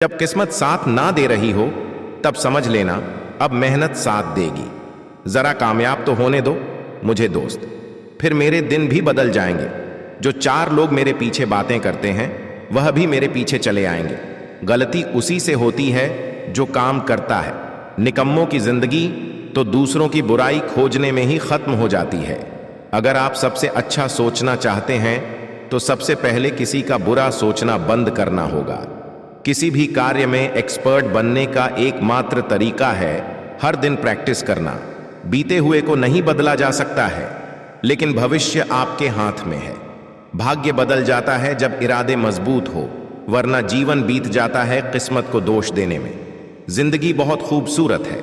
जब किस्मत साथ ना दे रही हो तब समझ लेना अब मेहनत साथ देगी। जरा कामयाब तो होने दो मुझे दोस्त, फिर मेरे दिन भी बदल जाएंगे। जो 4 लोग मेरे पीछे बातें करते हैं वह भी मेरे पीछे चले आएंगे। गलती उसी से होती है जो काम करता है। निकम्मों की जिंदगी तो दूसरों की बुराई खोजने में ही खत्म हो जाती है। अगर आप सबसे अच्छा सोचना चाहते हैं तो सबसे पहले किसी का बुरा सोचना बंद करना होगा। किसी भी कार्य में एक्सपर्ट बनने का एकमात्र तरीका है हर दिन प्रैक्टिस करना। बीते हुए को नहीं बदला जा सकता है, लेकिन भविष्य आपके हाथ में है। भाग्य बदल जाता है जब इरादे मजबूत हो, वरना जीवन बीत जाता है किस्मत को दोष देने में। जिंदगी बहुत खूबसूरत है,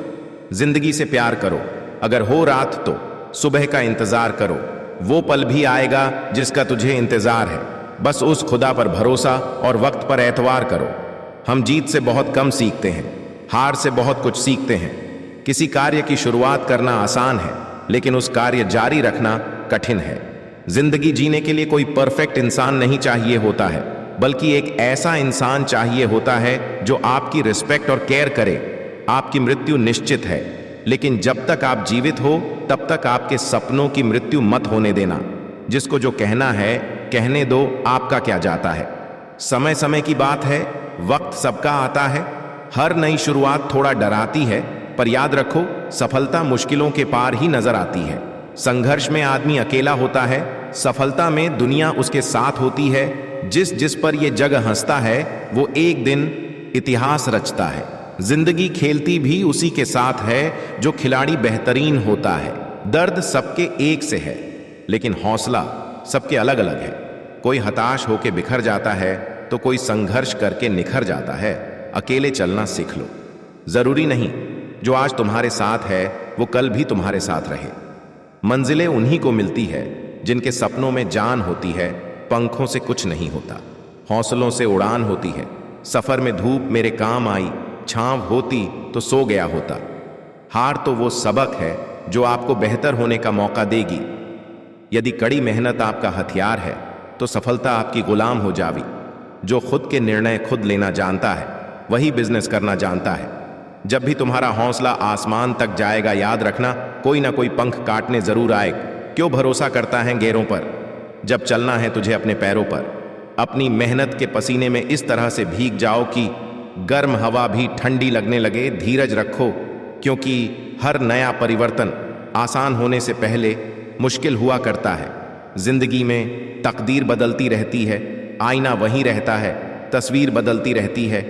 जिंदगी से प्यार करो। अगर हो रात तो सुबह का इंतजार करो। वो पल भी आएगा जिसका तुझे इंतजार है। बस उस खुदा पर भरोसा और वक्त पर एतवार करो। हम जीत से बहुत कम सीखते हैं, हार से बहुत कुछ सीखते हैं। किसी कार्य की शुरुआत करना आसान है, लेकिन उस कार्य जारी रखना कठिन है। जिंदगी जीने के लिए कोई परफेक्ट इंसान नहीं चाहिए होता है, बल्कि एक ऐसा इंसान चाहिए होता है जो आपकी रिस्पेक्ट और केयर करे। आपकी मृत्यु निश्चित है, लेकिन जब तक आप जीवित हो तब तक आपके सपनों की मृत्यु मत होने देना। जिसको जो कहना है कहने दो, आपका क्या जाता है। समय समय की बात है, वक्त सबका आता है। हर नई शुरुआत थोड़ा डराती है, पर याद रखो सफलता मुश्किलों के पार ही नजर आती है। संघर्ष में आदमी अकेला होता है, सफलता में दुनिया उसके साथ होती है। जिस पर ये जग हंसता है वो एक दिन इतिहास रचता है। जिंदगी खेलती भी उसी के साथ है जो खिलाड़ी बेहतरीन होता है। दर्द सबके एक से है, लेकिन हौसला सबके अलग अलग है। कोई हताश होकर बिखर जाता है तो कोई संघर्ष करके निखर जाता है। अकेले चलना सीख लो। जरूरी नहीं जो आज तुम्हारे साथ है वो कल भी तुम्हारे साथ रहे। मंजिलें उन्हीं को मिलती है जिनके सपनों में जान होती है। पंखों से कुछ नहीं होता, हौसलों से उड़ान होती है। सफर में धूप मेरे काम आई, छांव होती तो सो गया होता। हार तो वो सबक है जो आपको बेहतर होने का मौका देगी। यदि कड़ी मेहनत आपका हथियार है तो सफलता आपकी गुलाम हो जावी। जो खुद के निर्णय खुद लेना जानता है वही बिजनेस करना जानता है। जब भी तुम्हारा हौसला आसमान तक जाएगा, याद रखना कोई ना कोई पंख काटने जरूर आए। क्यों भरोसा करता है गैरों पर, जब चलना है तुझे अपने पैरों पर। अपनी मेहनत के पसीने में इस तरह से भीग जाओ कि गर्म हवा भी ठंडी लगने लगे। धीरज रखो, क्योंकि हर नया परिवर्तन आसान होने से पहले मुश्किल हुआ करता है। जिंदगी में तकदीर बदलती रहती है, आईना वही रहता है, तस्वीर बदलती रहती है।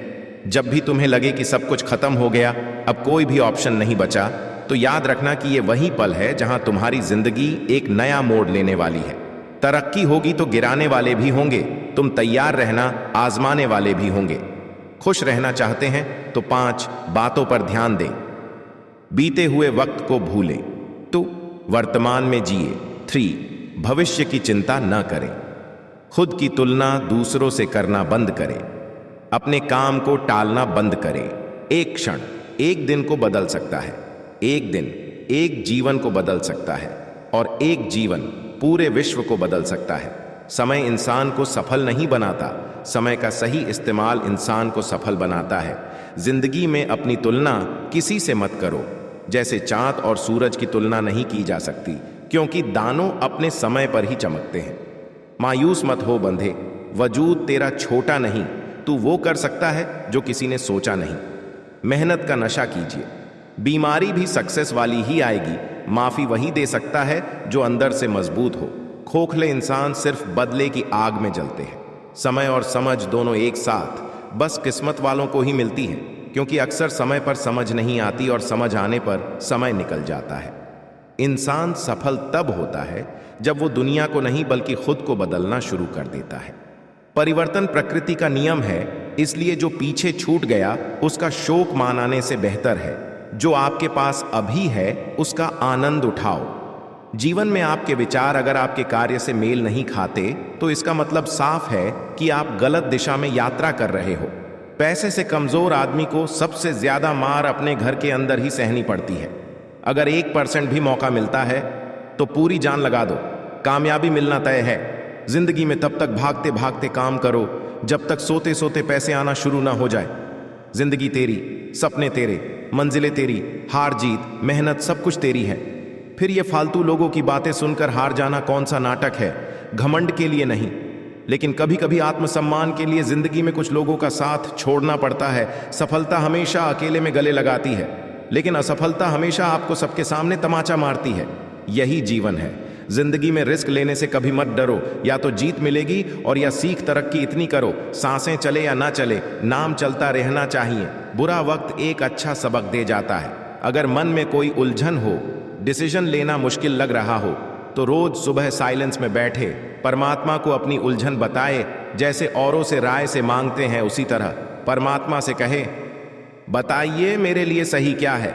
जब भी तुम्हें लगे कि सब कुछ खत्म हो गया, अब कोई भी ऑप्शन नहीं बचा, तो याद रखना कि ये वही पल है जहां तुम्हारी जिंदगी एक नया मोड़ लेने वाली है। तरक्की होगी तो गिराने वाले भी होंगे, तुम तैयार रहना, आजमाने वाले भी होंगे। खुश रहना चाहते हैं तो 5 बातों पर ध्यान दें। बीते हुए वक्त को भूलें, 2 वर्तमान में जिए, 3 भविष्य की चिंता न करें, खुद की तुलना दूसरों से करना बंद करें, अपने काम को टालना बंद करें। एक क्षण एक दिन को बदल सकता है, एक दिन एक जीवन को बदल सकता है, और एक जीवन पूरे विश्व को बदल सकता है। समय इंसान को सफल नहीं बनाता, समय का सही इस्तेमाल इंसान को सफल बनाता है। जिंदगी में अपनी तुलना किसी से मत करो। जैसे चांद और सूरज की तुलना नहीं की जा सकती, क्योंकि दानों अपने समय पर ही चमकते हैं। मायूस मत हो बंधे, वजूद तेरा छोटा नहीं, तू वो कर सकता है जो किसी ने सोचा नहीं। मेहनत का नशा कीजिए, बीमारी भी सक्सेस वाली ही आएगी। माफी वही दे सकता है जो अंदर से मजबूत हो। खोखले इंसान सिर्फ बदले की आग में जलते हैं। समय और समझ दोनों एक साथ बस किस्मत वालों को ही मिलती है, क्योंकि अक्सर समय पर समझ नहीं आती और समझ आने पर समय निकल जाता है। इंसान सफल तब होता है जब वो दुनिया को नहीं बल्कि खुद को बदलना शुरू कर देता है। परिवर्तन प्रकृति का नियम है, इसलिए जो पीछे छूट गया उसका शोक मनाने से बेहतर है जो आपके पास अभी है उसका आनंद उठाओ। जीवन में आपके विचार अगर आपके कार्य से मेल नहीं खाते तो इसका मतलब साफ है कि आप गलत दिशा में यात्रा कर रहे हो। पैसे से कमजोर आदमी को सबसे ज्यादा मार अपने घर के अंदर ही सहनी पड़ती है। अगर 1% भी मौका मिलता है तो पूरी जान लगा दो, कामयाबी मिलना तय है। जिंदगी में तब तक भागते भागते काम करो जब तक सोते सोते पैसे आना शुरू ना हो जाए। जिंदगी तेरी, सपने तेरे, मंजिलें तेरी, हार जीत मेहनत सब कुछ तेरी है। फिर ये फालतू लोगों की बातें सुनकर हार जाना कौन सा नाटक है? घमंड के लिए नहीं, लेकिन कभी कभी आत्मसम्मान के लिए जिंदगी में कुछ लोगों का साथ छोड़ना पड़ता है। सफलता हमेशा अकेले में गले लगाती है, लेकिन असफलता हमेशा आपको सबके सामने तमाचा मारती है। यही जीवन है। जिंदगी में रिस्क लेने से कभी मत डरो, या तो जीत मिलेगी और या सीख तरक्की इतनी करो, सांसें चले या ना चले, नाम चलता रहना चाहिए। बुरा वक्त एक अच्छा सबक दे जाता है। अगर मन में कोई उलझन हो, डिसीजन लेना मुश्किल लग रहा हो, तो रोज सुबह साइलेंस में बैठे परमात्मा को अपनी उलझन बताए। जैसे औरों से राय से मांगते हैं, उसी तरह परमात्मा से कहे, बताइए मेरे लिए सही क्या है।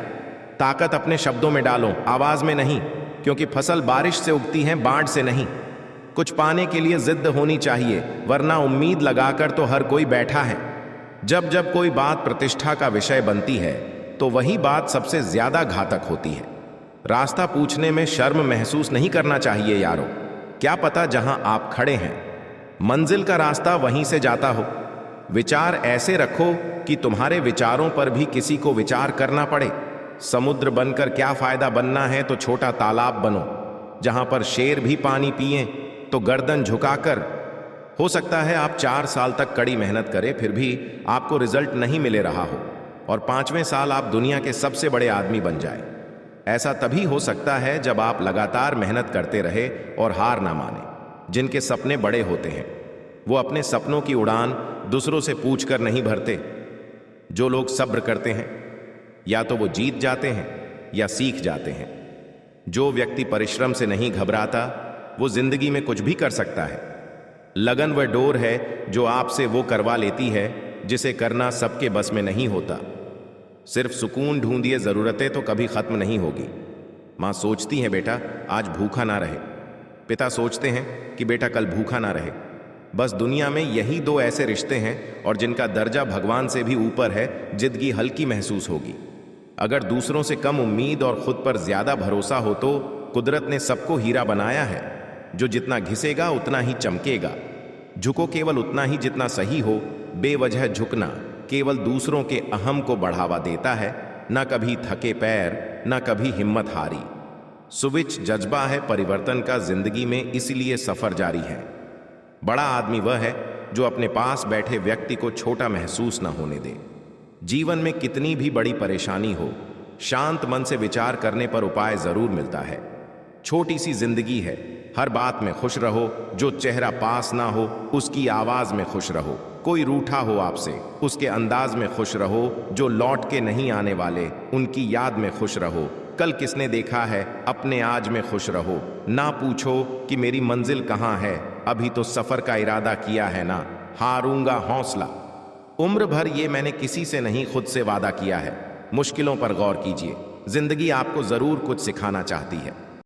ताकत अपने शब्दों में डालो, आवाज में नहीं, क्योंकि फसल बारिश से उगती है, बाढ़ से नहीं। कुछ पाने के लिए जिद्द होनी चाहिए, वरना उम्मीद लगाकर तो हर कोई बैठा है। जब जब कोई बात प्रतिष्ठा का विषय बनती है, तो वही बात सबसे ज्यादा घातक होती है। रास्ता पूछने में शर्म महसूस नहीं करना चाहिए यारो। क्या पता जहां आप खड़े हैं, मंजिल का रास्ता वहीं से जाता हो। विचार ऐसे रखो कि तुम्हारे विचारों पर भी किसी को विचार करना पड़े। समुद्र बनकर क्या फायदा बनना है, तो छोटा तालाब बनो, जहां पर शेर भी पानी पिए तो गर्दन झुकाकर। हो सकता है आप 4 साल तक कड़ी मेहनत करें, फिर भी आपको रिजल्ट नहीं मिले रहा हो, और 5वें साल आप दुनिया के सबसे बड़े आदमी बन जाए। ऐसा तभी हो सकता है जब आप लगातार मेहनत करते रहे और हार ना माने। जिनके सपने बड़े होते हैं, वो अपने सपनों की उड़ान दूसरों से पूछकर नहीं भरते। जो लोग सब्र करते हैं, या तो वो जीत जाते हैं या सीख जाते हैं। जो व्यक्ति परिश्रम से नहीं घबराता, वो जिंदगी में कुछ भी कर सकता है। लगन व डोर है जो आपसे वो करवा लेती है जिसे करना सबके बस में नहीं होता। सिर्फ सुकून ढूंढिए, जरूरतें तो कभी खत्म नहीं होगी। माँ सोचती है बेटा आज भूखा ना रहे, पिता सोचते हैं कि बेटा कल भूखा ना रहे। बस दुनिया में यही 2 ऐसे रिश्ते हैं, और जिनका दर्जा भगवान से भी ऊपर है। जिंदगी हल्की महसूस होगी अगर दूसरों से कम उम्मीद और खुद पर ज्यादा भरोसा हो। तो कुदरत ने सबको हीरा बनाया है, जो जितना घिसेगा उतना ही चमकेगा। झुको केवल उतना ही जितना सही हो। बेवजह झुकना केवल दूसरों के अहम को बढ़ावा देता है, ना कभी थके पैर, ना कभी हिम्मत हारी। स्विच जज्बा है परिवर्तन का जिंदगी में, इसलिए सफर जारी है। बड़ा आदमी वह है जो अपने पास बैठे व्यक्ति को छोटा महसूस न होने दे। जीवन में कितनी भी बड़ी परेशानी हो, शांत मन से विचार करने पर उपाय जरूर मिलता है। छोटी सी जिंदगी है, हर बात में खुश रहो। जो चेहरा पास ना हो, उसकी आवाज में खुश रहो। कोई रूठा हो आपसे, उसके अंदाज में खुश रहो। जो लौट के नहीं आने वाले, उनकी याद में खुश रहो। कल किसने देखा है, अपने आज में खुश रहो। ना पूछो कि मेरी मंजिल कहाँ है, अभी तो सफर का इरादा किया है ना। हारूंगा हौसला। उम्र भर ये मैंने किसी से नहीं, खुद से वादा किया है। मुश्किलों पर गौर कीजिए, जिंदगी आपको जरूर कुछ सिखाना चाहती है।